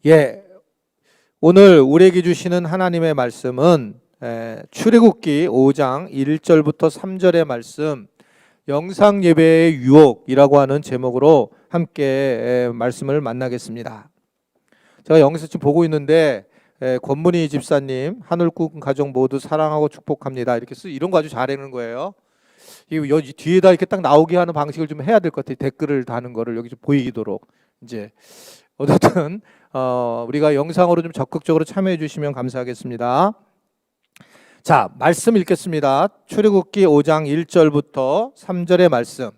예, 오늘 우리에게 주시는 하나님의 말씀은 출애굽기 5장 1절부터 3절의 말씀, 영상 예배의 유혹이라고 하는 제목으로 함께 말씀을 만나겠습니다. 제가 영상 지금 보고 있는데 권문희 집사님, 하늘꾼 가족 모두 사랑하고 축복합니다. 이렇게 이런 거 아주 잘하는 거예요. 이 뒤에다 이렇게 딱 나오게 하는 방식을 좀 해야 될 것 같아요. 댓글을 다는 거를 여기 좀 보이도록. 이제 어쨌든 우리가 영상으로 좀 적극적으로 참여해 주시면 감사하겠습니다. 자, 말씀 읽겠습니다. 출애굽기 5장 1절부터 3절의 말씀.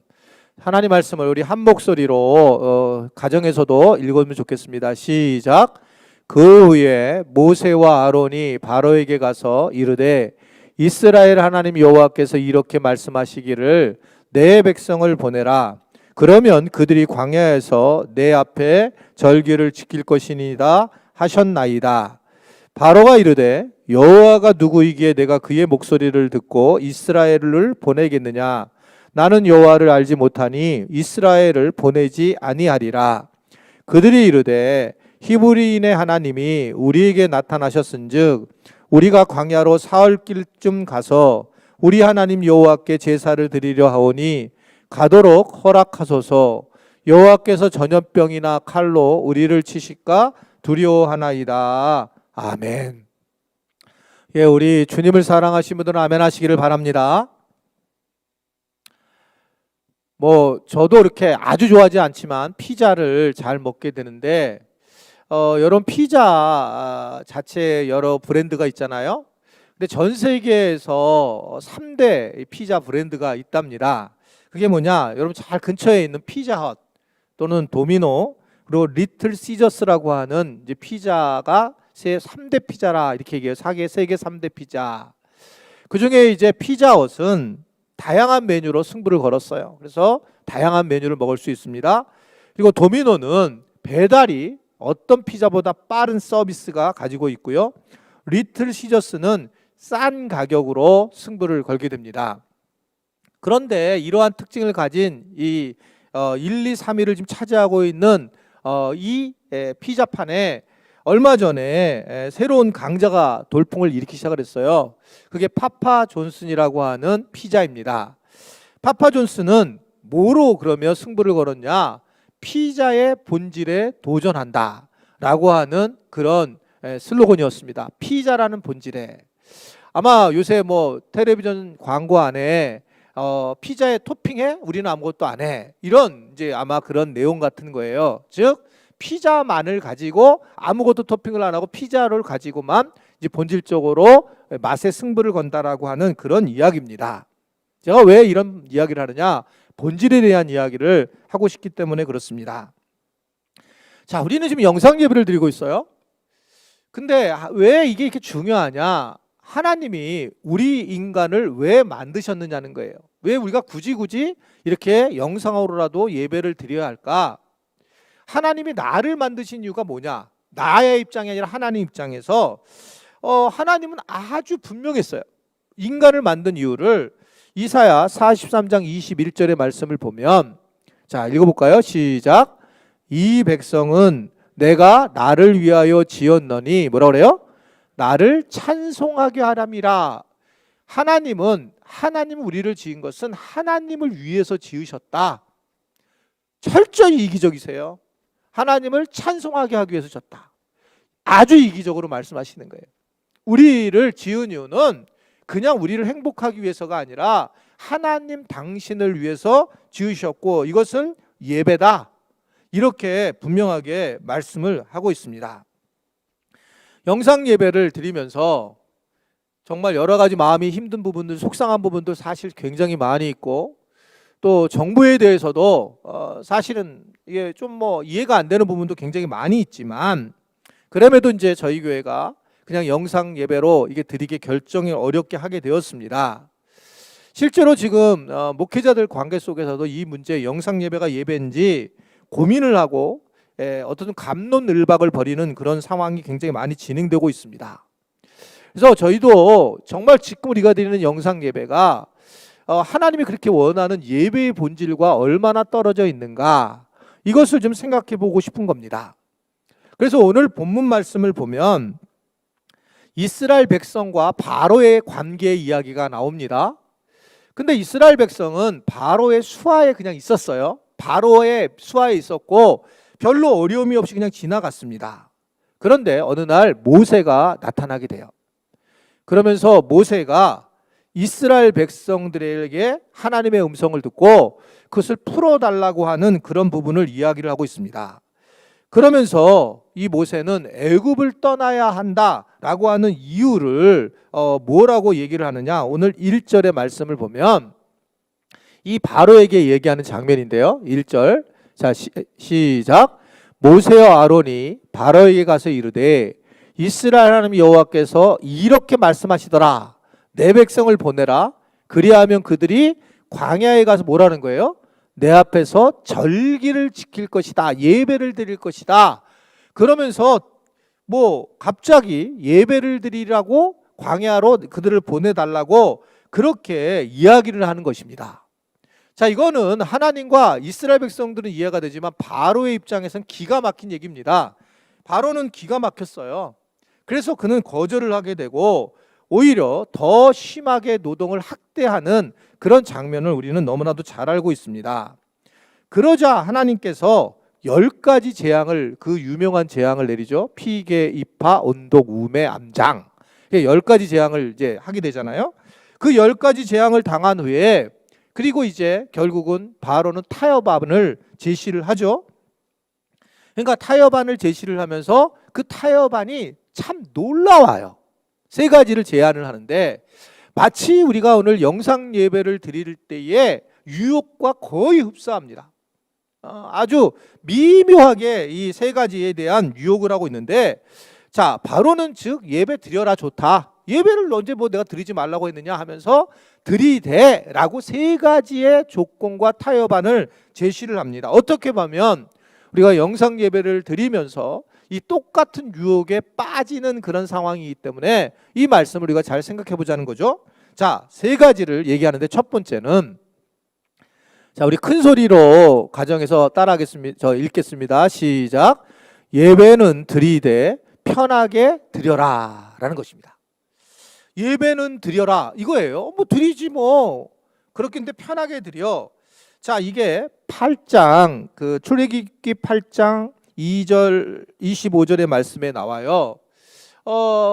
하나님 말씀을 우리 한 목소리로 가정에서도 읽으면 좋겠습니다. 시작. 그 후에 모세와 아론이 바로에게 가서 이르되 이스라엘 하나님 여호와께서 이렇게 말씀하시기를 내 백성을 보내라. 그러면 그들이 광야에서 내 앞에 절기를 지킬 것이니이다 하셨나이다. 바로가 이르되 여호와가 누구이기에 내가 그의 목소리를 듣고 이스라엘을 보내겠느냐. 나는 여호와를 알지 못하니 이스라엘을 보내지 아니하리라. 그들이 이르되 히브리인의 하나님이 우리에게 나타나셨은즉 우리가 광야로 사흘길쯤 가서 우리 하나님 여호와께 제사를 드리려 하오니 가도록 허락하소서. 여호와께서 전염병이나 칼로 우리를 치실까 두려워하나이다. 아멘. 예, 우리 주님을 사랑하신 분들은 아멘 하시기를 바랍니다. 저도 이렇게 아주 좋아하지 않지만 피자를 잘 먹게 되는데 여러 피자 자체 여러 브랜드가 있잖아요. 근데 전 세계에서 3대 피자 브랜드가 있답니다. 그게 뭐냐? 여러분 잘 근처에 있는 피자헛 또는 도미노, 그리고 리틀 시저스라고 하는 이제 피자가 3대 피자라 이렇게 얘기해요. 세계 3대 피자. 그중에 이제 피자헛은 다양한 메뉴로 승부를 걸었어요. 그래서 다양한 메뉴를 먹을 수 있습니다. 그리고 도미노는 배달이 어떤 피자보다 빠른 서비스가 가지고 있고요. 리틀 시저스는 싼 가격으로 승부를 걸게 됩니다. 그런데 이러한 특징을 가진 이 1, 2, 3위를 지금 차지하고 있는 이 피자판에 얼마 전에 새로운 강자가 돌풍을 일으키기 시작을 했어요. 그게 파파 존슨이라고 하는 피자입니다. 파파 존슨은 뭐로 그러면 승부를 걸었냐? 피자의 본질에 도전한다 라고 하는 그런 슬로건이었습니다. 피자라는 본질에. 아마 요새 텔레비전 광고 안에 피자에 토핑해? 우리는 아무것도 안 해. 이런 이제 아마 그런 내용 같은 거예요. 즉 피자만을 가지고 아무것도 토핑을 안 하고 피자를 가지고만 이제 본질적으로 맛의 승부를 건다라고 하는 그런 이야기입니다. 제가 왜 이런 이야기를 하느냐? 본질에 대한 이야기를 하고 싶기 때문에 그렇습니다. 자, 우리는 지금 영상 예배를 드리고 있어요. 근데 왜 이게 이렇게 중요하냐? 하나님이 우리 인간을 왜 만드셨느냐는 거예요. 왜 우리가 굳이 이렇게 영상으로라도 예배를 드려야 할까? 하나님이 나를 만드신 이유가 뭐냐? 나의 입장이 아니라 하나님 입장에서 하나님은 아주 분명했어요. 인간을 만든 이유를 이사야 43장 21절의 말씀을 보면, 자, 읽어볼까요? 시작. 이 백성은 내가 나를 위하여 지었노니 뭐라 그래요? 나를 찬송하게 하람이라. 하나님은 우리를 지은 것은 하나님을 위해서 지으셨다. 철저히 이기적이세요. 하나님을 찬송하게 하기 위해서 졌다. 아주 이기적으로 말씀하시는 거예요. 우리를 지은 이유는 그냥 우리를 행복하기 위해서가 아니라 하나님 당신을 위해서 지으셨고 이것은 예배다. 이렇게 분명하게 말씀을 하고 있습니다. 영상 예배를 드리면서 정말 여러 가지 마음이 힘든 부분들, 속상한 부분들 사실 굉장히 많이 있고, 또 정부에 대해서도 사실은 이게 좀 이해가 안 되는 부분도 굉장히 많이 있지만, 그럼에도 이제 저희 교회가 그냥 영상 예배로 이게 드리기 결정이 어렵게 하게 되었습니다. 실제로 지금 목회자들 관계 속에서도 이 문제, 영상 예배가 예배인지 고민을 하고 어떤 갑론을박을 벌이는 그런 상황이 굉장히 많이 진행되고 있습니다. 그래서 저희도 정말 지금 우리가 드리는 영상 예배가 하나님이 그렇게 원하는 예배의 본질과 얼마나 떨어져 있는가, 이것을 좀 생각해 보고 싶은 겁니다. 그래서 오늘 본문 말씀을 보면 이스라엘 백성과 바로의 관계 이야기가 나옵니다. 근데 이스라엘 백성은 바로의 수하에 그냥 있었어요. 바로의 수하에 있었고 별로 어려움이 없이 그냥 지나갔습니다. 그런데 어느 날 모세가 나타나게 돼요. 그러면서 모세가 이스라엘 백성들에게 하나님의 음성을 듣고 그것을 풀어달라고 하는 그런 부분을 이야기를 하고 있습니다. 그러면서 이 모세는 애굽을 떠나야 한다라고 하는 이유를 뭐라고 얘기를 하느냐, 오늘 1절의 말씀을 보면 이 바로에게 얘기하는 장면인데요. 1절, 자 시작. 모세와 아론이 바로에게 가서 이르되 이스라엘 하나님 여호와께서 이렇게 말씀하시더라. 내 백성을 보내라. 그리하면 그들이 광야에 가서 뭐라는 거예요? 내 앞에서 절기를 지킬 것이다. 예배를 드릴 것이다. 그러면서 뭐 갑자기 예배를 드리라고 광야로 그들을 보내달라고 그렇게 이야기를 하는 것입니다. 자, 이거는 하나님과 이스라엘 백성들은 이해가 되지만 바로의 입장에서는 기가 막힌 얘기입니다. 바로는 기가 막혔어요. 그래서 그는 거절을 하게 되고 오히려 더 심하게 노동을 학대하는 그런 장면을 우리는 너무나도 잘 알고 있습니다. 그러자 하나님께서 10가지 재앙을, 그 유명한 재앙을 내리죠. 피개, 이파, 온독, 우매, 암장. 10가지 재앙을 이제 하게 되잖아요. 그 10가지 재앙을 당한 후에 그리고 이제 결국은 바로는 타협안을 제시를 하죠. 그러니까 타협안을 제시를 하면서 그 타협안이 참 놀라워요. 3가지를 제안을 하는데 마치 우리가 오늘 영상 예배를 드릴 때의 유혹과 거의 흡사합니다. 아주 미묘하게 이 3가지에 대한 유혹을 하고 있는데, 자, 바로는 즉 예배 드려라 좋다. 예배를 언제 뭐 내가 드리지 말라고 했느냐 하면서 드리되라고 3가지의 조건과 타협안을 제시를 합니다. 어떻게 보면 우리가 영상 예배를 드리면서 이 똑같은 유혹에 빠지는 그런 상황이기 때문에 이 말씀을 우리가 잘 생각해 보자는 거죠. 자, 3가지를 얘기하는데 첫 번째는, 자, 우리 큰 소리로 가정에서 따라하겠습니다. 저 읽겠습니다. 시작. 예배는 드리되 편하게 드려라 라는 것입니다. 예배는 드려라 이거예요. 뭐 드리지 뭐 그렇긴데 편하게 드려. 자, 이게 8장 그 출애굽기 8장 2절 25절의 말씀에 나와요.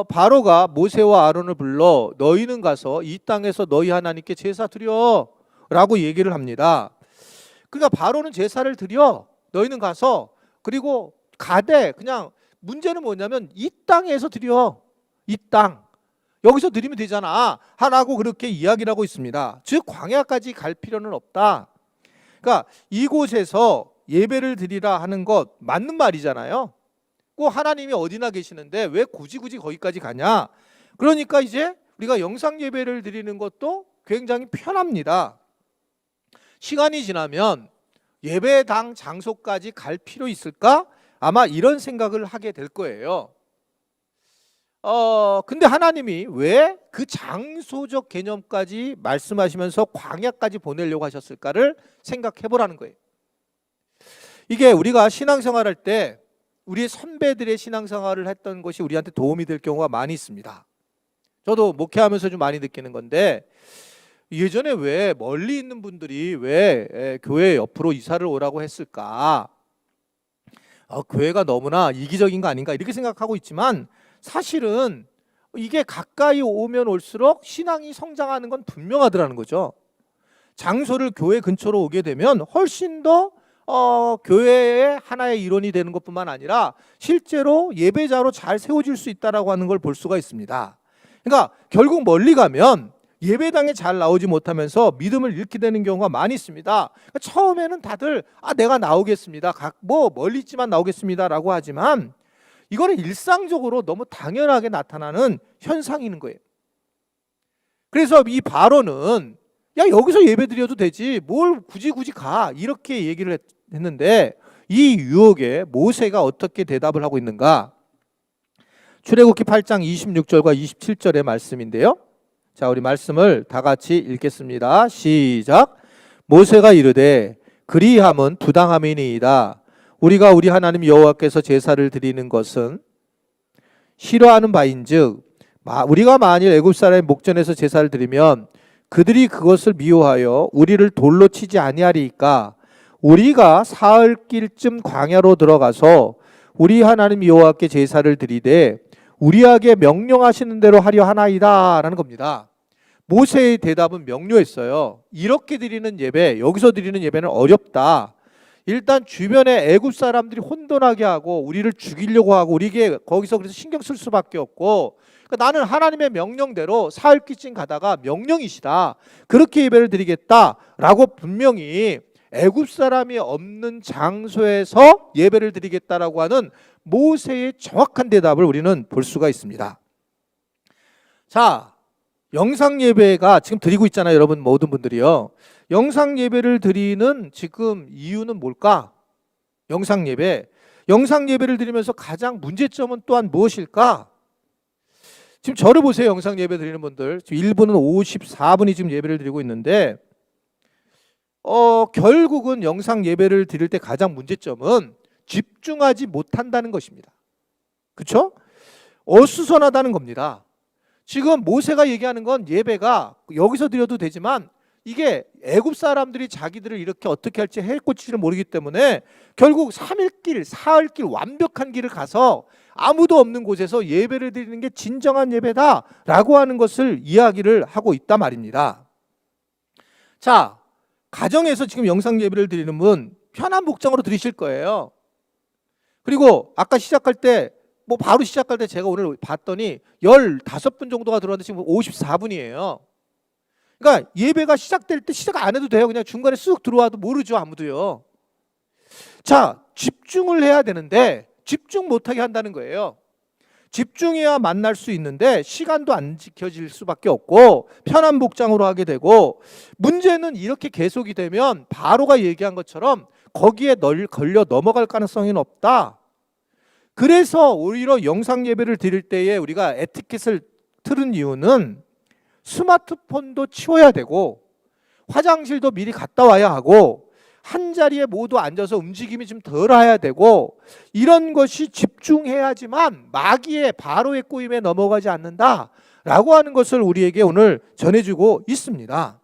바로가 모세와 아론을 불러 너희는 가서 이 땅에서 너희 하나님께 제사 드려 라고 얘기를 합니다. 그러니까 바로는 제사를 드려, 너희는 가서, 그리고 가되 그냥 문제는 뭐냐면 이 땅에서 드려, 이 땅 여기서 드리면 되잖아 하라고 그렇게 이야기를 하고 있습니다. 즉 광야까지 갈 필요는 없다. 그러니까 이곳에서 예배를 드리라 하는 것 맞는 말이잖아요. 꼭 하나님이 어디나 계시는데 왜 굳이 거기까지 가냐. 그러니까 이제 우리가 영상 예배를 드리는 것도 굉장히 편합니다. 시간이 지나면 예배당 장소까지 갈 필요 있을까? 아마 이런 생각을 하게 될 거예요. 근데 하나님이 왜 그 장소적 개념까지 말씀하시면서 광야까지 보내려고 하셨을까를 생각해 보라는 거예요. 이게 우리가 신앙생활할 때 우리 선배들의 신앙생활을 했던 것이 우리한테 도움이 될 경우가 많이 있습니다. 저도 목회하면서 좀 많이 느끼는 건데, 예전에 왜 멀리 있는 분들이 왜 교회 옆으로 이사를 오라고 했을까? 교회가 너무나 이기적인 거 아닌가 이렇게 생각하고 있지만, 사실은 이게 가까이 오면 올수록 신앙이 성장하는 건 분명하더라는 거죠. 장소를 교회 근처로 오게 되면 훨씬 더 교회의 하나의 일원이 되는 것뿐만 아니라 실제로 예배자로 잘 세워질 수 있다라고 하는 걸 볼 수가 있습니다. 그러니까 결국 멀리 가면 예배당에 잘 나오지 못하면서 믿음을 잃게 되는 경우가 많이 있습니다. 그러니까 처음에는 다들 내가 나오겠습니다. 뭐 멀리 있지만 나오겠습니다라고 하지만 이거는 일상적으로 너무 당연하게 나타나는 현상인 거예요. 그래서 이 바로는 여기서 예배 드려도 되지 뭘 굳이 가 이렇게 얘기를 했는데, 이 유혹에 모세가 어떻게 대답을 하고 있는가? 출애굽기 8장 26절과 27절의 말씀인데요. 자, 우리 말씀을 다 같이 읽겠습니다. 시작. 모세가 이르되 그리함은 부당함이니이다. 우리가 우리 하나님 여호와께서 제사를 드리는 것은 싫어하는 바인즉 우리가 만일 애굽 사람의 목전에서 제사를 드리면 그들이 그것을 미워하여 우리를 돌로 치지 아니하리이까 우리가 사흘길쯤 광야로 들어가서 우리 하나님 여호와께 제사를 드리되 우리에게 명령하시는 대로 하려 하나이다 라는 겁니다. 모세의 대답은 명료했어요. 이렇게 드리는 예배, 여기서 드리는 예배는 어렵다. 일단 주변에 애굽 사람들이 혼돈하게 하고 우리를 죽이려고 하고 우리에게 거기서 그래서 신경 쓸 수밖에 없고, 그러니까 나는 하나님의 명령대로 사흘길쯤 가다가 명령이시다, 그렇게 예배를 드리겠다라고 분명히 애굽 사람이 없는 장소에서 예배를 드리겠다라고 하는 모세의 정확한 대답을 우리는 볼 수가 있습니다. 자, 영상 예배가 지금 드리고 있잖아요, 여러분 모든 분들이요. 영상 예배를 드리는 지금 이유는 뭘까? 영상 예배를 드리면서 가장 문제점은 또한 무엇일까? 지금 저를 보세요. 영상 예배 드리는 분들 지금 1분은 54분이 지금 예배를 드리고 있는데 결국은 영상 예배를 드릴 때 가장 문제점은 집중하지 못한다는 것입니다. 그렇죠? 어수선하다는 겁니다. 지금 모세가 얘기하는 건 예배가 여기서 드려도 되지만 이게 애굽 사람들이 자기들을 이렇게 어떻게 할지 해일꽃일을 모르기 때문에 결국 3일길, 사흘길 완벽한 길을 가서 아무도 없는 곳에서 예배를 드리는 게 진정한 예배다라고 하는 것을 이야기를 하고 있단 말입니다. 자, 가정에서 지금 영상 예배를 드리는 분 편한 복장으로 드리실 거예요. 그리고 아까 시작할 때 바로 시작할 때 제가 오늘 봤더니 15분 정도가 들어왔는데 지금 54분이에요. 그러니까 예배가 시작될 때 시작 안 해도 돼요. 그냥 중간에 쑥 들어와도 모르죠, 아무도요. 자, 집중을 해야 되는데 집중 못하게 한다는 거예요. 집중해야 만날 수 있는데 시간도 안 지켜질 수밖에 없고 편한 복장으로 하게 되고, 문제는 이렇게 계속이 되면 바로가 얘기한 것처럼 거기에 걸려 넘어갈 가능성이 없다. 그래서 오히려 영상 예배를 드릴 때에 우리가 에티켓을 틀은 이유는 스마트폰도 치워야 되고 화장실도 미리 갔다 와야 하고 한자리에 모두 앉아서 움직임이 좀 덜 해야 되고, 이런 것이 집중해야지만 마귀의 바로의 꼬임에 넘어가지 않는다라고 하는 것을 우리에게 오늘 전해주고 있습니다.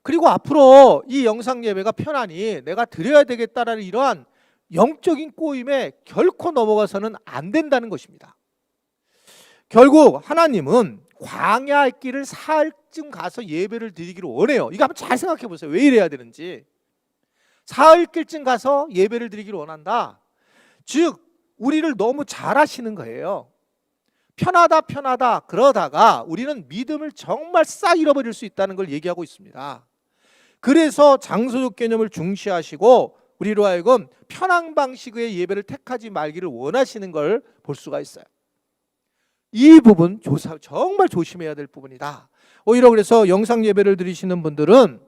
그리고 앞으로 이 영상 예배가 편안히 내가 드려야 되겠다라는 이러한 영적인 꼬임에 결코 넘어가서는 안 된다는 것입니다. 결국 하나님은 광야의 길을 사흘쯤 가서 예배를 드리기를 원해요. 이거 한번 잘 생각해 보세요. 왜 이래야 되는지. 사흘길쯤 가서 예배를 드리기를 원한다. 즉 우리를 너무 잘 아시는 거예요. 편하다 그러다가 우리는 믿음을 정말 싹 잃어버릴 수 있다는 걸 얘기하고 있습니다. 그래서 장소적 개념을 중시하시고 우리로 하여금 편한 방식의 예배를 택하지 말기를 원하시는 걸 볼 수가 있어요. 이 부분 정말 조심해야 될 부분이다. 오히려 그래서 영상 예배를 드리시는 분들은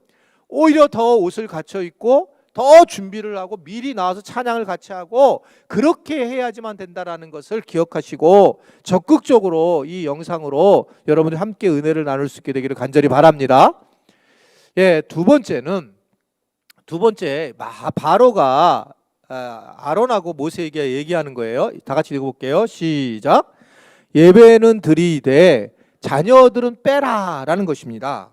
오히려 더 옷을 갖춰 입고 더 준비를 하고 미리 나와서 찬양을 같이 하고 그렇게 해야지만 된다라는 것을 기억하시고 적극적으로 이 영상으로 여러분들이 함께 은혜를 나눌 수 있게 되기를 간절히 바랍니다. 예, 두 번째 바로가 아론하고 모세에게 얘기하는 거예요. 다 같이 읽어볼게요. 시작. 예배는 드리되 자녀들은 빼라라는 것입니다.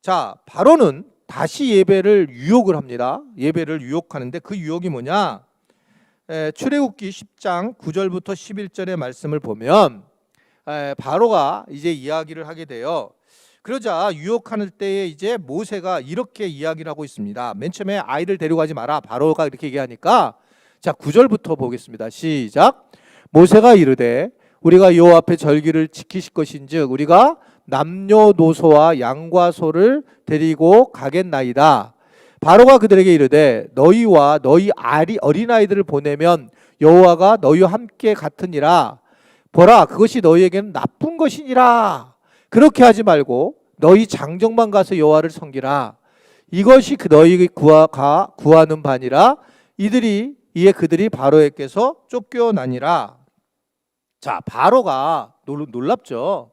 자, 바로는 다시 예배를 유혹을 합니다. 예배를 유혹하는데 그 유혹이 뭐냐? 출애굽기 10장 9절부터 11절의 말씀을 보면 바로가 이제 이야기를 하게 돼요. 그러자 유혹하는 때에 이제 모세가 이렇게 이야기를 하고 있습니다. 맨 처음에 아이를 데려가지 마라, 바로가 이렇게 얘기하니까 자 9절부터 보겠습니다. 시작. 모세가 이르되 우리가 여호와 앞에 절기를 지키실 것인즉 우리가 남녀노소와 양과 소를 데리고 가겠나이다. 바로가 그들에게 이르되 너희와 너희 어린아이들을 보내면 여호와가 너희와 함께 같으니라. 보라, 그것이 너희에게는 나쁜 것이니라. 그렇게 하지 말고 너희 장정만 가서 여호와를 섬기라. 이것이 너희 구하는 바니라. 이에 그들이 바로에게서 쫓겨나니라. 자, 바로가 놀랍죠.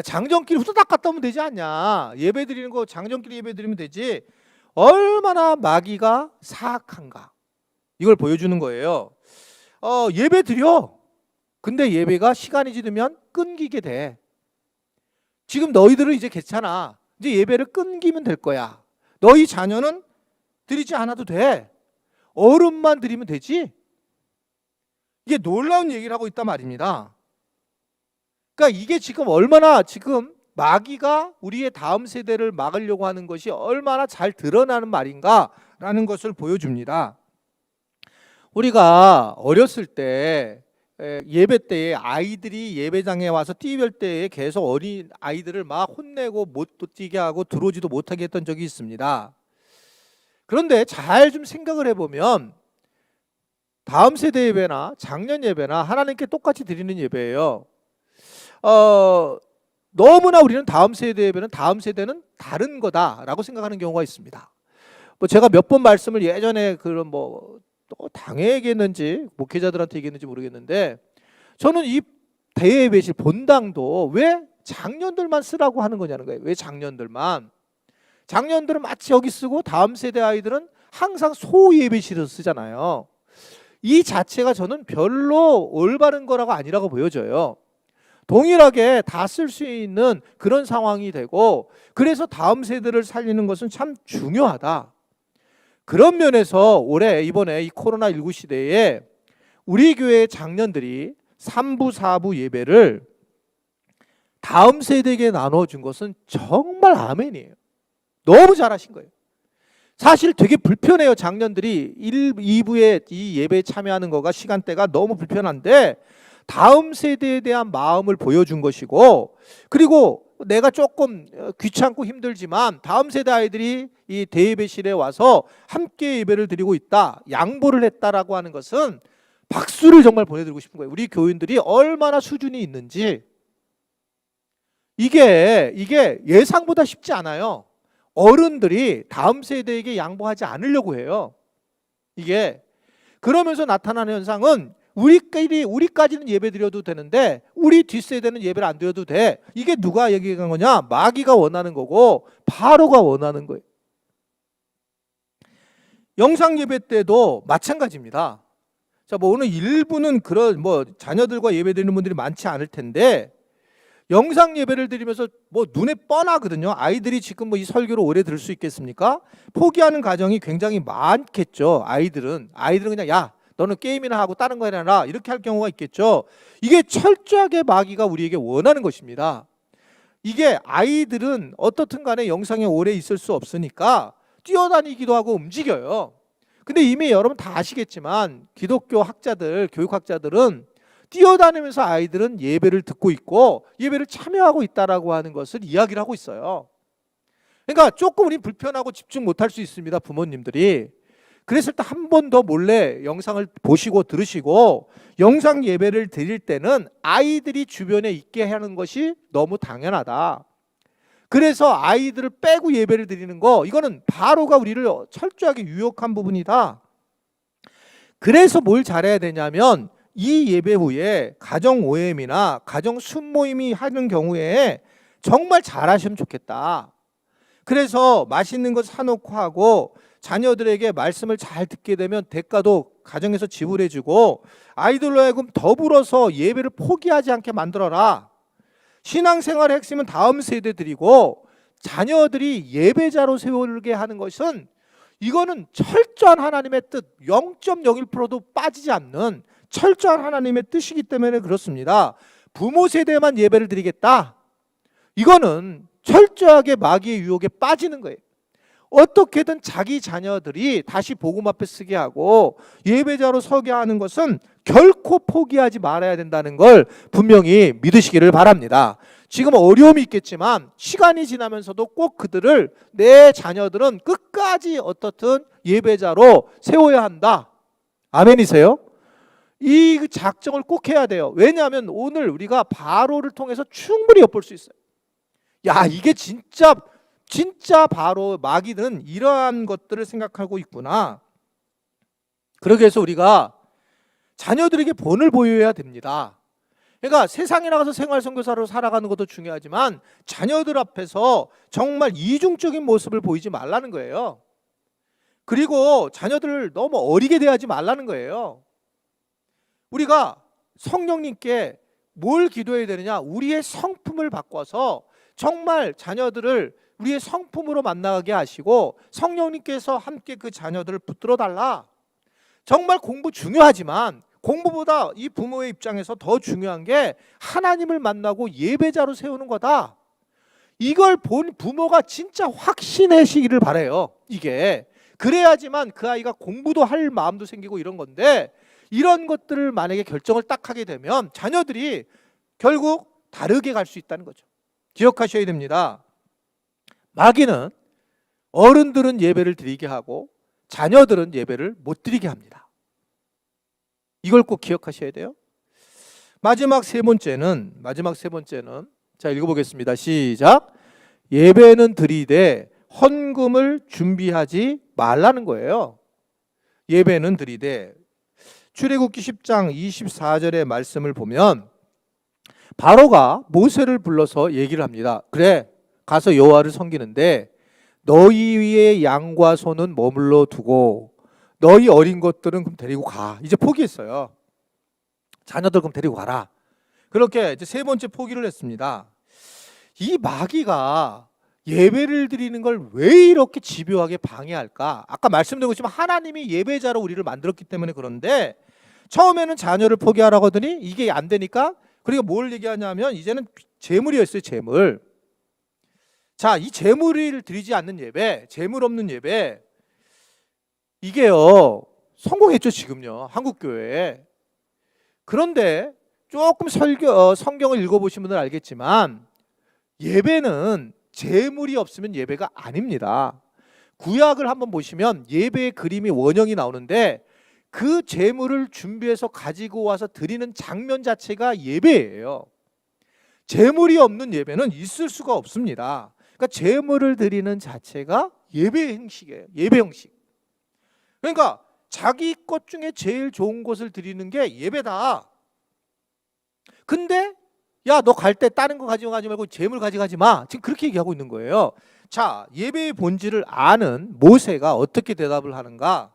장정길 후다닥 갔다 오면 되지 않냐. 예배 드리는 거 장정길 예배 드리면 되지. 얼마나 마귀가 사악한가. 이걸 보여주는 거예요. 예배 드려. 근데 예배가 시간이 지르면 끊기게 돼. 지금 너희들은 이제 괜찮아. 이제 예배를 끊기면 될 거야. 너희 자녀는 드리지 않아도 돼. 어른만 드리면 되지. 이게 놀라운 얘기를 하고 있단 말입니다. 그러니까 이게 지금 얼마나 지금 마귀가 우리의 다음 세대를 막으려고 하는 것이 얼마나 잘 드러나는 말인가라는 것을 보여줍니다. 우리가 어렸을 때 예배 때에 아이들이 예배장에 와서 뛰별 때에 계속 어린 아이들을 막 혼내고 못 뛰게 하고 들어오지도 못하게 했던 적이 있습니다. 그런데 잘 좀 생각을 해보면 다음 세대 예배나 작년 예배나 하나님께 똑같이 드리는 예배예요. 너무나 우리는 다음 세대 예배는 다음 세대는 다른 거다라고 생각하는 경우가 있습니다. 뭐 제가 몇 번 말씀을 예전에 그런 뭐 또 당회 얘기했는지 목회자들한테 얘기했는지 모르겠는데 저는 이 대예배실 본당도 왜 장년들만 쓰라고 하는 거냐는 거예요. 왜 장년들만? 장년들은 마치 여기 쓰고 다음 세대 아이들은 항상 소예배실을 쓰잖아요. 이 자체가 저는 별로 올바른 거라고 아니라고 보여져요. 동일하게 다 쓸 수 있는 그런 상황이 되고 그래서 다음 세대를 살리는 것은 참 중요하다. 그런 면에서 올해 이번에 이 코로나19 시대에 우리 교회의 장년들이 3부, 4부 예배를 다음 세대에게 나눠준 것은 정말 아멘이에요. 너무 잘하신 거예요. 사실 되게 불편해요. 장년들이 1, 2부에 이 예배에 참여하는 거가 시간대가 너무 불편한데 다음 세대에 대한 마음을 보여준 것이고 그리고 내가 조금 귀찮고 힘들지만 다음 세대 아이들이 이 대예배실에 와서 함께 예배를 드리고 있다, 양보를 했다라고 하는 것은 박수를 정말 보내드리고 싶은 거예요. 우리 교인들이 얼마나 수준이 있는지. 이게 예상보다 쉽지 않아요. 어른들이 다음 세대에게 양보하지 않으려고 해요. 이게 그러면서 나타나는 현상은 우리까지는 예배 드려도 되는데 우리 뒷세대는 예배를 안 드려도 돼. 이게 누가 얘기한 거냐? 마귀가 원하는 거고 바로가 원하는 거예요. 영상 예배 때도 마찬가지입니다. 자, 뭐 오늘 일부는 그런 뭐 자녀들과 예배 드리는 분들이 많지 않을 텐데 영상 예배를 드리면서 뭐 눈에 뻔하거든요. 아이들이 지금 뭐 이 설교를 오래 들을 수 있겠습니까? 포기하는 가정이 굉장히 많겠죠. 아이들은 그냥 야 너는 게임이나 하고 다른 거 해라 이렇게 할 경우가 있겠죠. 이게 철저하게 마귀가 우리에게 원하는 것입니다. 이게 아이들은 어떻든 간에 영상에 오래 있을 수 없으니까 뛰어다니기도 하고 움직여요. 근데 이미 여러분 다 아시겠지만 기독교 학자들, 교육학자들은 뛰어다니면서 아이들은 예배를 듣고 있고 예배를 참여하고 있다라고 하는 것을 이야기를 하고 있어요. 그러니까 조금 우리 불편하고 집중 못할 수 있습니다. 부모님들이. 그랬을 때 한 번 더 몰래 영상을 보시고 들으시고 영상 예배를 드릴 때는 아이들이 주변에 있게 하는 것이 너무 당연하다. 그래서 아이들을 빼고 예배를 드리는 거 이거는 바로가 우리를 철저하게 유혹한 부분이다. 그래서 뭘 잘해야 되냐면 이 예배 후에 가정 OM이나 가정 순모임이 하는 경우에 정말 잘하시면 좋겠다. 그래서 맛있는 거 사놓고 하고 자녀들에게 말씀을 잘 듣게 되면 대가도 가정에서 지불해주고 아이들로 하여금 더불어서 예배를 포기하지 않게 만들어라. 신앙생활의 핵심은 다음 세대들이고 자녀들이 예배자로 세우게 하는 것은 이거는 철저한 하나님의 뜻 0.01%도 빠지지 않는 철저한 하나님의 뜻이기 때문에 그렇습니다. 부모 세대만 예배를 드리겠다. 이거는 철저하게 마귀의 유혹에 빠지는 거예요. 어떻게든 자기 자녀들이 다시 복음 앞에 서게 하고 예배자로 서게 하는 것은 결코 포기하지 말아야 된다는 걸 분명히 믿으시기를 바랍니다. 지금 어려움이 있겠지만 시간이 지나면서도 꼭 그들을 내 자녀들은 끝까지 어떻든 예배자로 세워야 한다. 아멘이세요? 이 작정을 꼭 해야 돼요. 왜냐하면 오늘 우리가 바로를 통해서 충분히 엿볼 수 있어요. 야, 이게 진짜 바로 마귀는 이러한 것들을 생각하고 있구나. 그러기 위해서 우리가 자녀들에게 본을 보여야 됩니다. 그러니까 세상에 나가서 생활선교사로 살아가는 것도 중요하지만 자녀들 앞에서 정말 이중적인 모습을 보이지 말라는 거예요. 그리고 자녀들을 너무 어리게 대하지 말라는 거예요. 우리가 성령님께 뭘 기도해야 되느냐? 우리의 성품을 바꿔서 정말 자녀들을 우리의 성품으로 만나게 하시고 성령님께서 함께 그 자녀들을 붙들어 달라. 정말 공부 중요하지만 공부보다 이 부모의 입장에서 더 중요한 게 하나님을 만나고 예배자로 세우는 거다. 이걸 본 부모가 진짜 확신하시기를 바라요. 이게 그래야지만 그 아이가 공부도 할 마음도 생기고 이런 건데, 이런 것들을 만약에 결정을 딱 하게 되면 자녀들이 결국 다르게 갈 수 있다는 거죠. 기억하셔야 됩니다. 마귀는 어른들은 예배를 드리게 하고 자녀들은 예배를 못 드리게 합니다. 이걸 꼭 기억하셔야 돼요. 마지막 세 번째는 자, 읽어보겠습니다. 시작. 예배는 드리되 헌금을 준비하지 말라는 거예요. 예배는 드리되, 출애굽기 10장 24절의 말씀을 보면 바로가 모세를 불러서 얘기를 합니다. 그래, 가서 여호와를 섬기는데 너희 위에 양과 소는 머물러 두고 너희 어린 것들은 그럼 데리고 가. 이제 포기했어요. 자녀들 그럼 데리고 가라. 그렇게 이제 세 번째 포기를 했습니다. 이 마귀가 예배를 드리는 걸 왜 이렇게 집요하게 방해할까? 아까 말씀드린 것처럼 하나님이 예배자로 우리를 만들었기 때문에 그런데, 처음에는 자녀를 포기하라고 하더니 이게 안 되니까, 그리고 뭘 얘기하냐면 이제는 재물이었어요. 재물. 자, 이 재물을 드리지 않는 예배, 재물 없는 예배, 이게요 성공했죠 지금요 한국교회에. 그런데 조금 성경을 읽어보신 분들은 알겠지만 예배는 재물이 없으면 예배가 아닙니다. 구약을 한번 보시면 예배의 그림이 원형이 나오는데 그 재물을 준비해서 가지고 와서 드리는 장면 자체가 예배예요. 재물이 없는 예배는 있을 수가 없습니다. 그러니까 재물을 드리는 자체가 예배 형식이에요. 예배 형식. 그러니까 자기 것 중에 제일 좋은 것을 드리는 게 예배다. 근데 야, 너 갈 때 다른 거 가져가지 말고 재물 가져가지 마. 지금 그렇게 얘기하고 있는 거예요. 자, 예배의 본질을 아는 모세가 어떻게 대답을 하는가?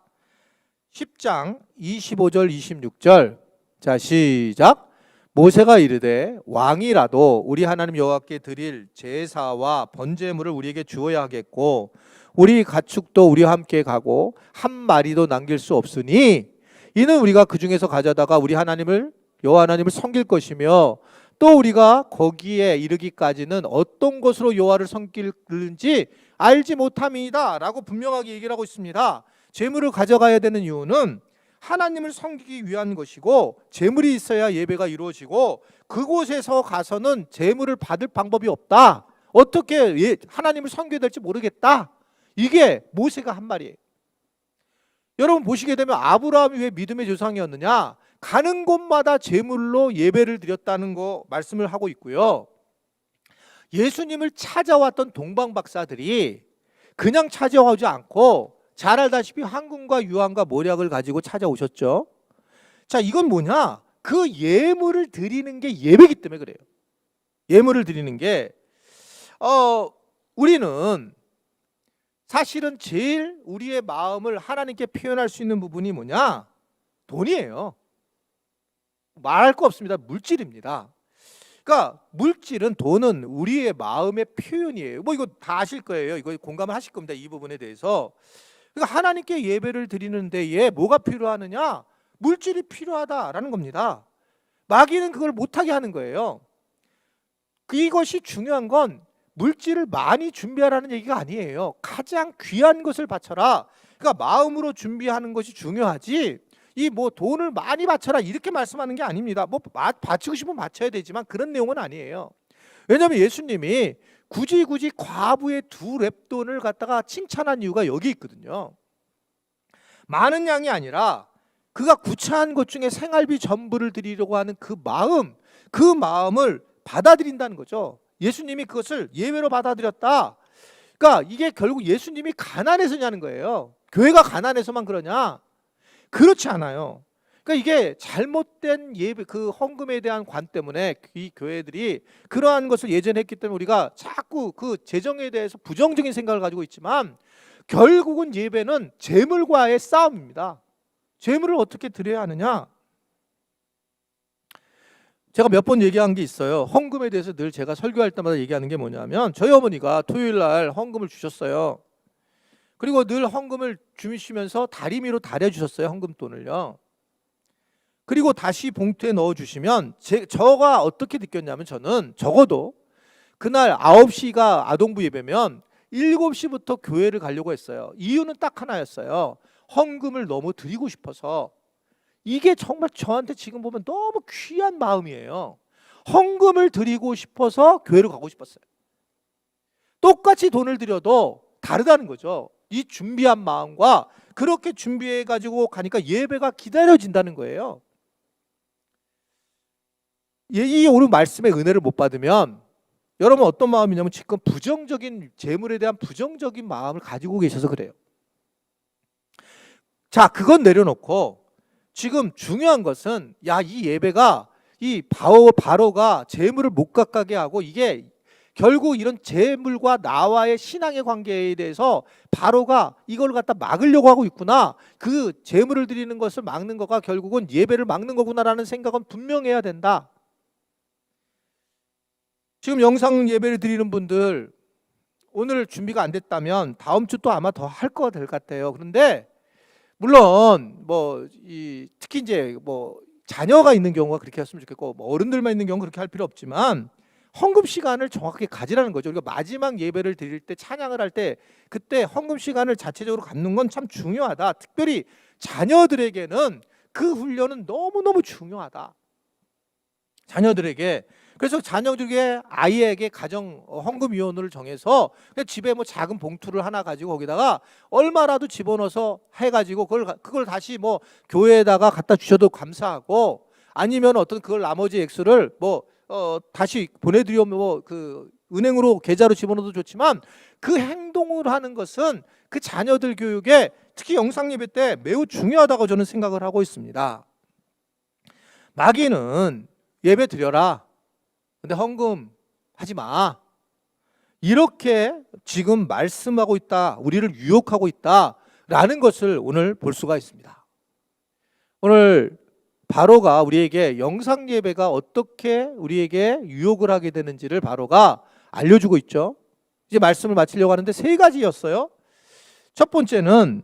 10장 25절 26절. 자, 시작. 모세가 이르되 왕이라도 우리 하나님 여호와께 드릴 제사와 번제물을 우리에게 주어야 하겠고 우리 가축도 우리와 함께 가고 한 마리도 남길 수 없으니 이는 우리가 그 중에서 가져다가 우리 하나님을 여호와 하나님을 섬길 것이며 또 우리가 거기에 이르기까지는 어떤 것으로 여호와를 섬기는지 알지 못함이다 라고 분명하게 얘기를 하고 있습니다. 재물을 가져가야 되는 이유는 하나님을 섬기기 위한 것이고 재물이 있어야 예배가 이루어지고 그곳에서 가서는 재물을 받을 방법이 없다. 어떻게 하나님을 섬겨야 될지 모르겠다. 이게 모세가 한 말이에요. 여러분 보시게 되면 아브라함이 왜 믿음의 조상이었느냐? 가는 곳마다 제물로 예배를 드렸다는 거 말씀을 하고 있고요. 예수님을 찾아왔던 동방 박사들이 그냥 찾아오지 않고 잘 알다시피 황금과 유황과 모략을 가지고 찾아오셨죠. 자, 이건 뭐냐? 그 예물을 드리는 게 예배이기 때문에 그래요. 예물을 드리는 게 우리는 사실은 제일 우리의 마음을 하나님께 표현할 수 있는 부분이 뭐냐? 돈이에요. 말할 거 없습니다. 물질입니다. 그러니까 물질은, 돈은 우리의 마음의 표현이에요. 뭐 이거 다 아실 거예요. 이거 공감을 하실 겁니다. 이 부분에 대해서. 그러니까 하나님께 예배를 드리는 데에 뭐가 필요하느냐? 물질이 필요하다라는 겁니다. 마귀는 그걸 못하게 하는 거예요. 이것이 중요한 건 물질을 많이 준비하라는 얘기가 아니에요. 가장 귀한 것을 바쳐라. 그러니까 마음으로 준비하는 것이 중요하지, 이 뭐 돈을 많이 바쳐라 이렇게 말씀하는 게 아닙니다. 뭐 바치고 싶으면 바쳐야 되지만 그런 내용은 아니에요. 왜냐하면 예수님이 굳이 과부의 2렙돈을 갖다가 칭찬한 이유가 여기 있거든요. 많은 양이 아니라 그가 구차한 것 중에 생활비 전부를 드리려고 하는 그 마음을 받아들인다는 거죠. 예수님이 그것을 예외로 받아들였다. 그러니까 이게 결국 예수님이 가난해서냐는 거예요. 교회가 가난해서만 그러냐? 그렇지 않아요. 그러니까 이게 잘못된 예배, 그 헌금에 대한 관 때문에 이 교회들이 그러한 것을 예전에 했기 때문에 우리가 자꾸 그 재정에 대해서 부정적인 생각을 가지고 있지만, 결국은 예배는 재물과의 싸움입니다. 재물을 어떻게 드려야 하느냐? 제가 몇 번 얘기한 게 있어요. 헌금에 대해서 늘 제가 설교할 때마다 얘기하는 게 뭐냐면, 저희 어머니가 토요일 날 헌금을 주셨어요. 그리고 늘 헌금을 주시면서 다리미로 다려주셨어요. 헌금돈을요. 그리고 다시 봉투에 넣어주시면 저가 어떻게 느꼈냐면, 저는 적어도 그날 9시가 아동부 예배면 7시부터 교회를 가려고 했어요. 이유는 딱 하나였어요. 헌금을 너무 드리고 싶어서. 이게 정말 저한테 지금 보면 너무 귀한 마음이에요. 헌금을 드리고 싶어서 교회로 가고 싶었어요. 똑같이 돈을 드려도 다르다는 거죠. 이 준비한 마음과 그렇게 준비해 가지고 가니까 예배가 기다려진다는 거예요. 이 오늘 말씀의 은혜를 못 받으면 여러분 어떤 마음이냐면, 지금 부정적인 재물에 대한 부정적인 마음을 가지고 계셔서 그래요. 자, 그건 내려놓고 지금 중요한 것은, 이 예배가, 이 바로가 재물을 못 갚게 하고, 이게 결국 이런 재물과 나와의 신앙의 관계에 대해서 바로가 이걸 갖다 막으려고 하고 있구나, 그 재물을 드리는 것을 막는 거가 결국은 예배를 막는 거구나라는 생각은 분명해야 된다. 지금 영상 예배를 드리는 분들, 오늘 준비가 안 됐다면 다음 주 또 아마 더 할 거 될 것 같아요. 그런데 물론 특히 이제 자녀가 있는 경우가 그렇게 했으면 좋겠고, 어른들만 있는 경우 그렇게 할 필요 없지만, 헌금 시간을 정확하게 가지라는 거죠. 우리가 마지막 예배를 드릴 때, 찬양을 할 때, 그때 헌금 시간을 자체적으로 갖는 건 참 중요하다. 특별히 자녀들에게는 그 훈련은 너무너무 중요하다. 자녀들에게. 그래서 자녀들에게, 아이에게 가정 헌금위원회를 정해서 그냥 집에 작은 봉투를 하나 가지고 거기다가 얼마라도 집어넣어서 해가지고 그걸 다시 교회에다가 갖다 주셔도 감사하고, 아니면 어떤 그걸 나머지 액수를 다시 보내드리면 그 은행으로 계좌로 집어넣어도 좋지만, 그 행동을 하는 것은 그 자녀들 교육에, 특히 영상 예배 때 매우 중요하다고 저는 생각을 하고 있습니다. 마귀는 예배 드려라, 근데 헌금 하지 마, 이렇게 지금 말씀하고 있다, 우리를 유혹하고 있다라는 것을 오늘 볼 수가 있습니다. 오늘 바로가 우리에게 영상 예배가 어떻게 우리에게 유혹을 하게 되는지를 바로가 알려주고 있죠. 이제 말씀을 마치려고 하는데 3가지였어요. 첫 번째는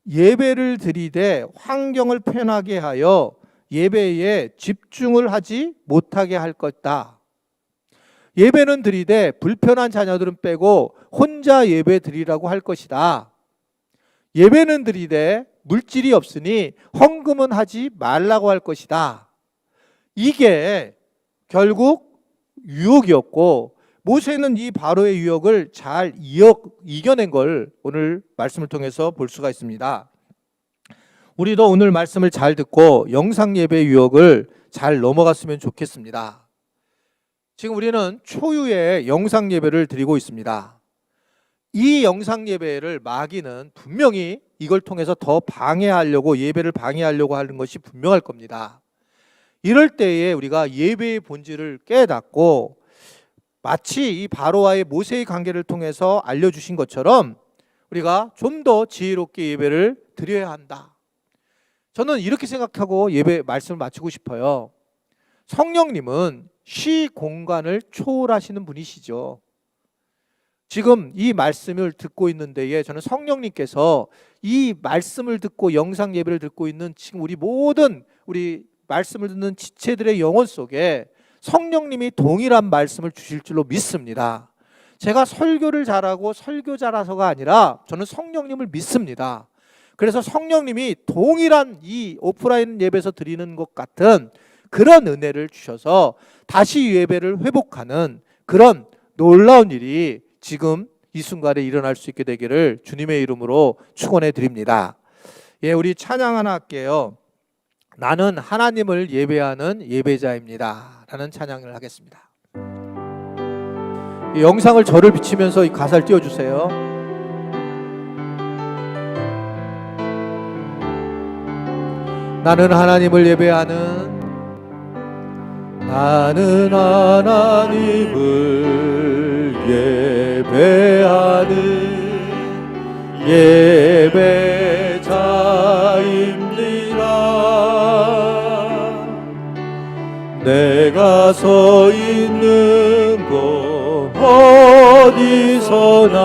예배를 드리되 환경을 편하게 하여 예배에 집중을 하지 못하게 할 것이다. 예배는 드리되 불편한 자녀들은 빼고 혼자 예배 드리라고 할 것이다. 예배는 드리되 물질이 없으니 헌금은 하지 말라고 할 것이다. 이게 결국 유혹이었고, 모세는 이 바로의 유혹을 잘 이겨낸 걸 오늘 말씀을 통해서 볼 수가 있습니다. 우리도 오늘 말씀을 잘 듣고 영상 예배의 유혹을 잘 넘어갔으면 좋겠습니다. 지금 우리는 초유의 영상 예배를 드리고 있습니다. 이 영상 예배를 마귀는 분명히 이걸 통해서 더 방해하려고, 예배를 방해하려고 하는 것이 분명할 겁니다. 이럴 때에 우리가 예배의 본질을 깨닫고, 마치 이 바로와의 모세의 관계를 통해서 알려주신 것처럼 우리가 좀 더 지혜롭게 예배를 드려야 한다. 저는 이렇게 생각하고 예배 말씀을 마치고 싶어요. 성령님은 시 공간을 초월하시는 분이시죠. 지금 이 말씀을 듣고 있는 데에 저는 성령님께서 이 말씀을 듣고 영상 예배를 듣고 있는 지금 우리 모든 말씀을 듣는 지체들의 영혼 속에 성령님이 동일한 말씀을 주실 줄로 믿습니다. 제가 설교를 잘하고 설교자라서가 아니라 저는 성령님을 믿습니다. 그래서 성령님이 동일한 이 오프라인 예배에서 드리는 것 같은 그런 은혜를 주셔서 다시 예배를 회복하는 그런 놀라운 일이 지금 이 순간에 일어날 수 있게 되기를 주님의 이름으로 축원해 드립니다. 우리 찬양 하나 할게요. 나는 하나님을 예배하는 예배자입니다 라는 찬양을 하겠습니다. 이 영상을 저를 비치면서 이 가사를 띄워주세요. 나는 하나님을 예배하는, 나는 하나님을 예배하는 예배자입니다. 내가 서 있는 곳 어디서나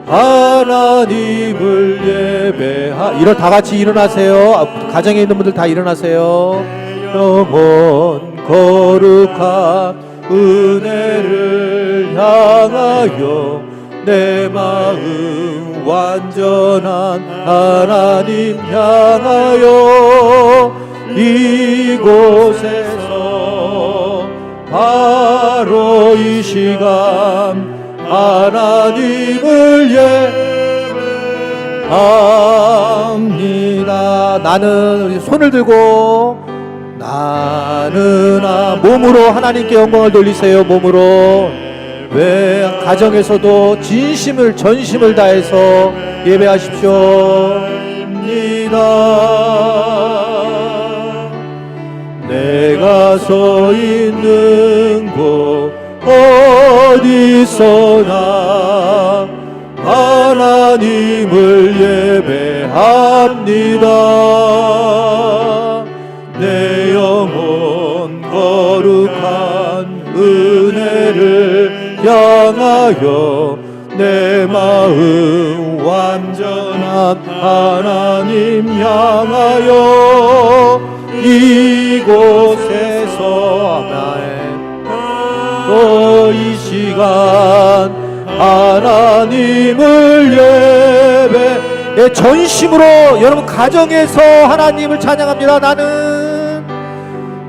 하나님을 이런 다 같이 일어나세요. 가정에 있는 분들 다 일어나세요. 영원 거룩한 은혜를 향하여 내 마음 완전한 하나님 향하여 이곳에서 바로 이 시간 하나님을 예배합니다. 나는 손을 들고 나는 몸으로 하나님께 영광을 돌리세요. 몸으로. 왜 가정에서도 진심을 전심을 다해서 예배하십시오. 내가 서 있는 곳 어디서나 하나님을 예배합니다. 내 영혼 거룩한 은혜를 향하여 내 마음 완전한 하나님 향하여 이곳에서 또 이 시간 하나님을 예배 전심으로 여러분 가정에서 하나님을 찬양합니다.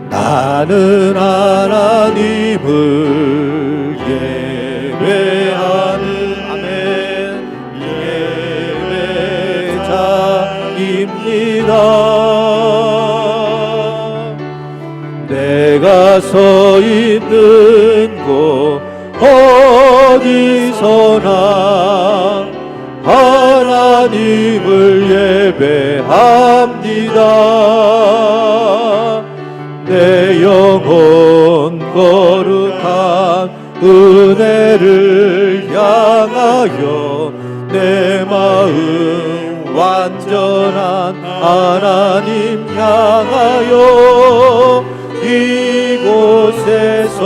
나는 하나님을 예배하는 아멘 예배자입니다. 내가 서 있는 곳 어디서나 하나님을 예배합니다. 내 영혼 거룩한 은혜를 향하여 내 마음 완전한 하나님 향하여 이곳에서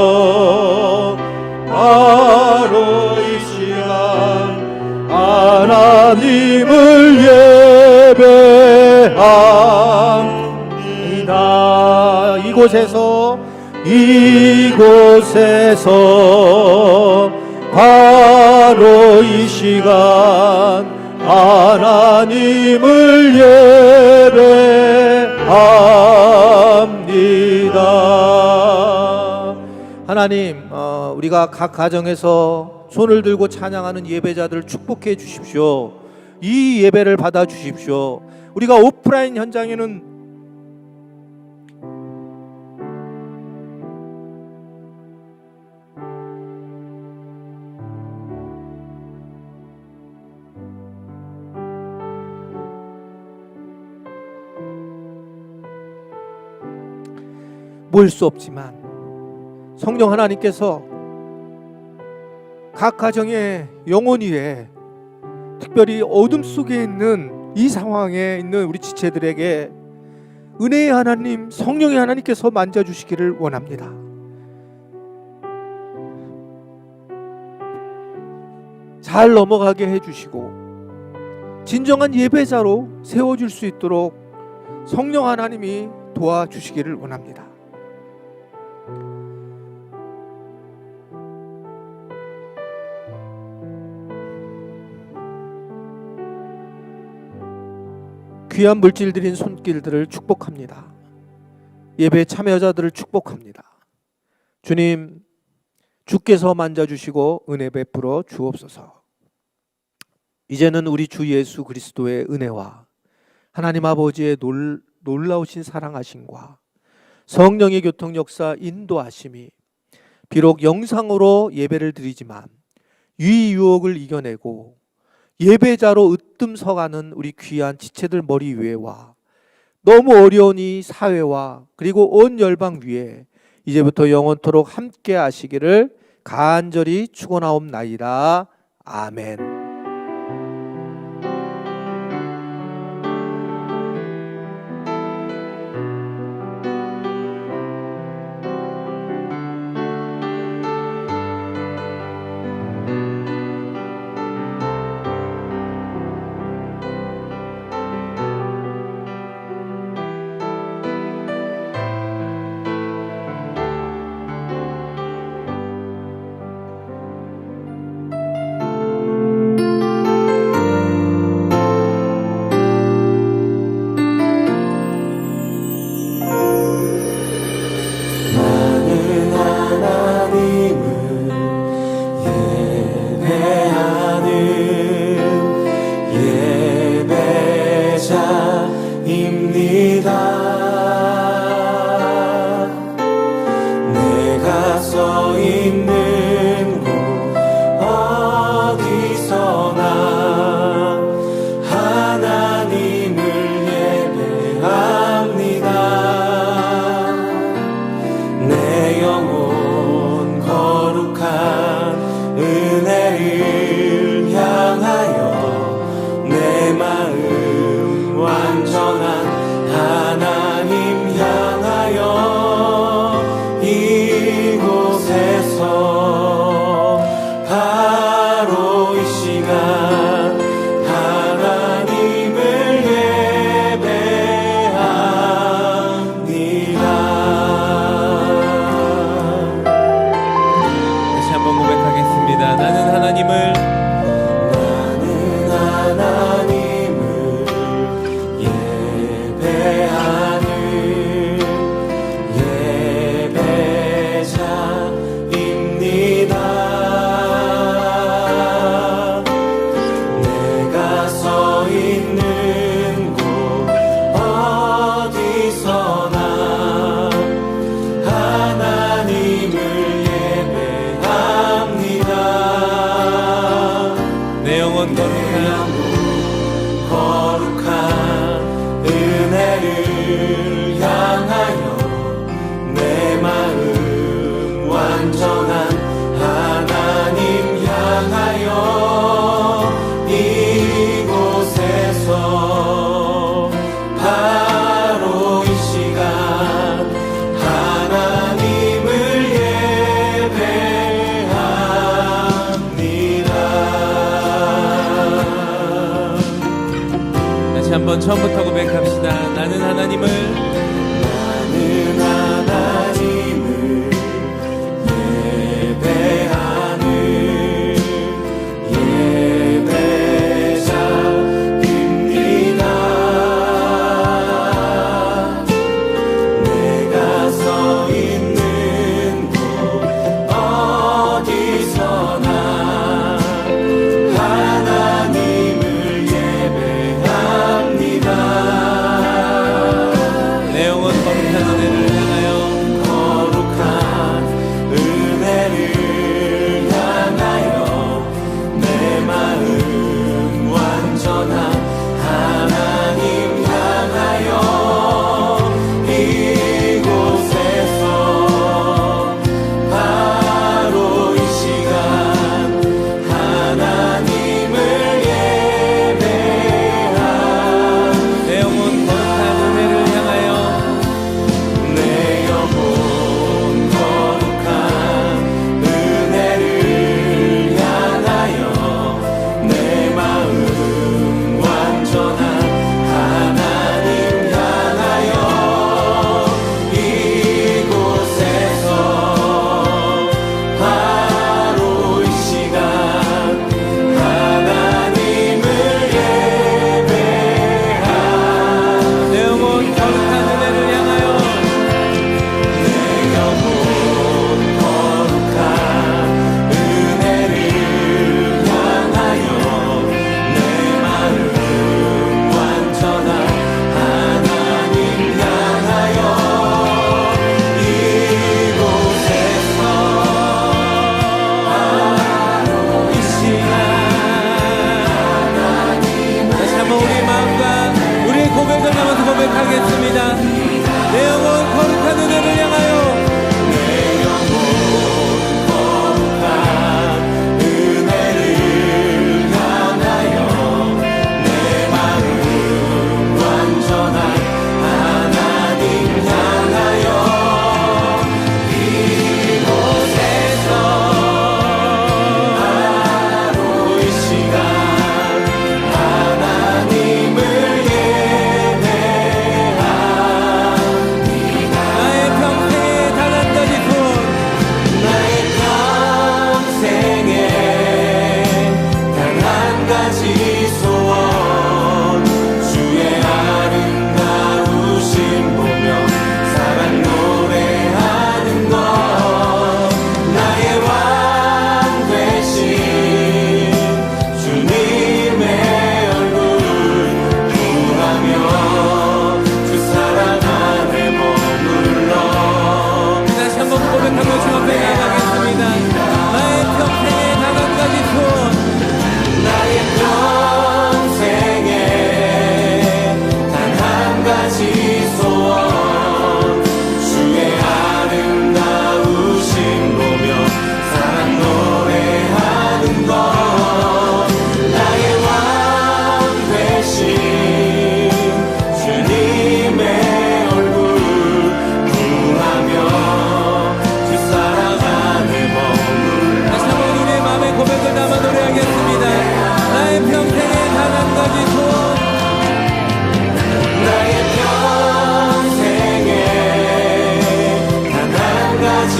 바로 이 시간 하나님을 예배합니다. 이곳에서 바로 이 시간 하나님을 예배합니다. 하나님, 우리가 각 가정에서 손을 들고 찬양하는 예배자들을 축복해 주십시오. 이 예배를 받아 주십시오. 우리가 오프라인 현장에는 모일 수 없지만 성령 하나님께서 각 가정의 영혼 위에 특별히 어둠 속에 있는 이 상황에 있는 우리 지체들에게 은혜의 하나님, 성령의 하나님께서 만져주시기를 원합니다. 잘 넘어가게 해주시고 진정한 예배자로 세워줄 수 있도록 성령 하나님이 도와주시기를 원합니다. 귀한 물질 드린 손길들을 축복합니다. 예배 참여자들을 축복합니다. 주님, 주께서 만져주시고 은혜 베풀어 주옵소서. 이제는 우리 주 예수 그리스도의 은혜와 하나님 아버지의 놀라우신 사랑하심과 성령의 교통 역사 인도하심이 비록 영상으로 예배를 드리지만 유혹을 이겨내고 예배자로 으뜸 서가는 우리 귀한 지체들 머리 위에와 너무 어려운 이 사회와 그리고 온 열방 위에 이제부터 영원토록 함께 하시기를 간절히 축원하옵나이다. 아멘. 서 있는 곳 어디서나 하나님을 예배합니다. 내 영혼 거룩한 은혜를 향하여 내 마음 완전한 하나님 향하여 이곳에서 바로 이 시간 하나님을 예배합니다. 다시 한번 고백하겠습니다. 나는 하나님을 예배하는 예배자입니다. 내가 서 있는 곳 어디서나 하나님을 예배합니다. 내 영혼 거룩한 은혜를 향하여 내 마음 완전한 하나님 향하여 이곳에서 바로 이 시간 하나님을 예배합니다. 다시 한번 처음부터 고백합시다. 나는 하나님을 예배하는 예배자입니다. 내가 서 있는 곳 어디서나 하나님을 예배합니다.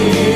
이